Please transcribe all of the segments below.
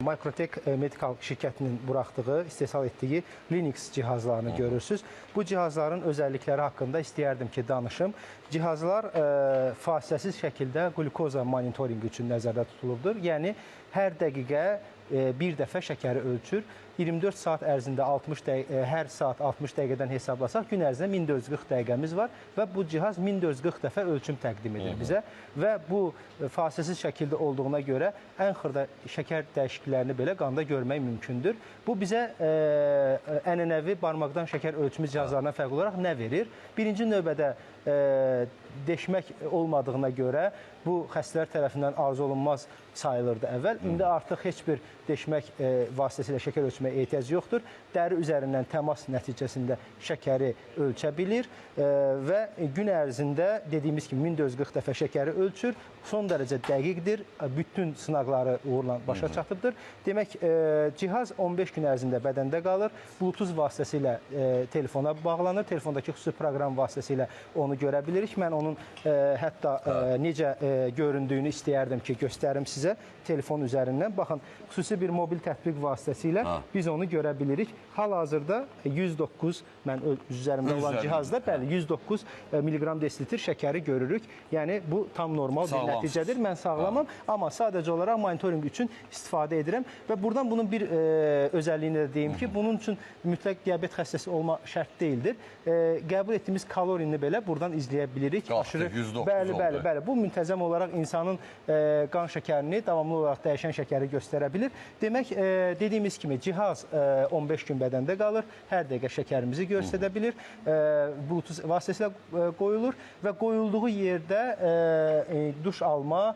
Microtek Medical şirkətinin buraxdığı, istehsal etdiyi Linux cihazlarını görürsünüz. Bu cihazların özəllikləri haqqında istəyərdim ki, danışım. Cihazlar fasiləsiz şəkildə glukoza monitorinq üçün nəzərdə tutulubdur. Yəni, hər dəqiqə bir dəfə şəkəri ölçür. 24 saat ərzində hər saat 60 dəqiqədən hesablasaq, gün ərzində 1440 dəqiqəmiz var və bu cihaz 1440 dəfə ölçüm təqdim edir bizə və bu fasiləsiz şəkildə olduğuna görə ən xırda şəkər dəyişikliklərini belə qanda görmək mümkündür. Bu bizə ənənəvi barmaqdan şəkər ölçümü cihazlarına fərqli olaraq nə verir? Birinci növbədə deşmək olmadığına görə bu xəstələr tərəfindən arzu olunmaz sayılırdı əvvəl. İndi artıq heç bir deşmək vasitəsilə şəkər ölçməyə ehtiyac yoxdur. Dəri üzərindən təmas nəticəsində şəkəri ölçə bilir və gün ərzində dediyimiz kimi 1440 dəfə şəkəri ölçür. Son dərəcə dəqiqdir. Bütün sınaqları uğurla başa çatıbdır. Demək, cihaz 15 gün ərzində bədəndə qalır. Bluetooth vasitəsilə telefona bağlanır. Telefondakı xüsusi proqram vasitəsilə onu görə bilirik. Mən onun hətta necə göründüyünü istəyərdim ki, göstərim sizə telefon üzərindən. Baxın, xüsusi bir mobil tətbiq vasitəsilə biz onu görə bilirik. Hal-hazırda 109, mən üzərimdə olan cihazda 109 mg desilitr şəkəri görürük. Yəni, bu tam normal bir nəticədir. Mən sağlamam, amma sadəcə olaraq monitorinq üçün istifadə edirəm və buradan bunun bir özəlliyini də deyim ki, bunun üçün mütləq diabet xəstəsi olma şərt deyildir. Qəbul etdiyimiz kalorini belə buradan izləyə bilirik. Qalxdı, 109 oldu. Bəli, bu müntəzəm olaraq insanın qan şəkərini, davamlı olaraq dəyişən şəkəri göstərə bilir. Demək, dediyimiz kimi cihaz 15 gün bədəndə qalır, hər dəqiqə şəkərimizi göstərə bilir, Bluetooth vasitəsilə qoyulur və qoyulduğu yerdə duş alma,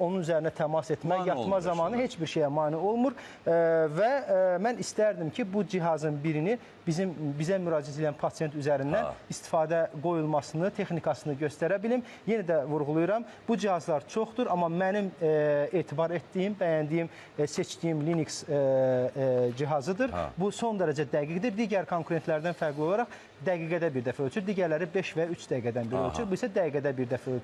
onun üzərinə təmas etmə, yatma zamanı heç bir şeyə mane olmur və mən istərdim ki, bu cihazın birini bizə müraciət edən pasiyent üzərindən istifadə qoyulmasını, texnikasını göstərə bilim. Yenə də vurğulayıram, bu cihazlar çoxdur, amma mənim etibar etdiyim, bəyəndiyim, seçdiyim Linux cihazıdır. Bu son dərəcə dəqiqdir. Digər konkurentlərdən fərqli olaraq dəqiqədə bir dəfə ölçür. Digərləri 5 və 3 dəqiqədən bir ölçür. Bu isə dəqiqədə bir dəfə ölçür.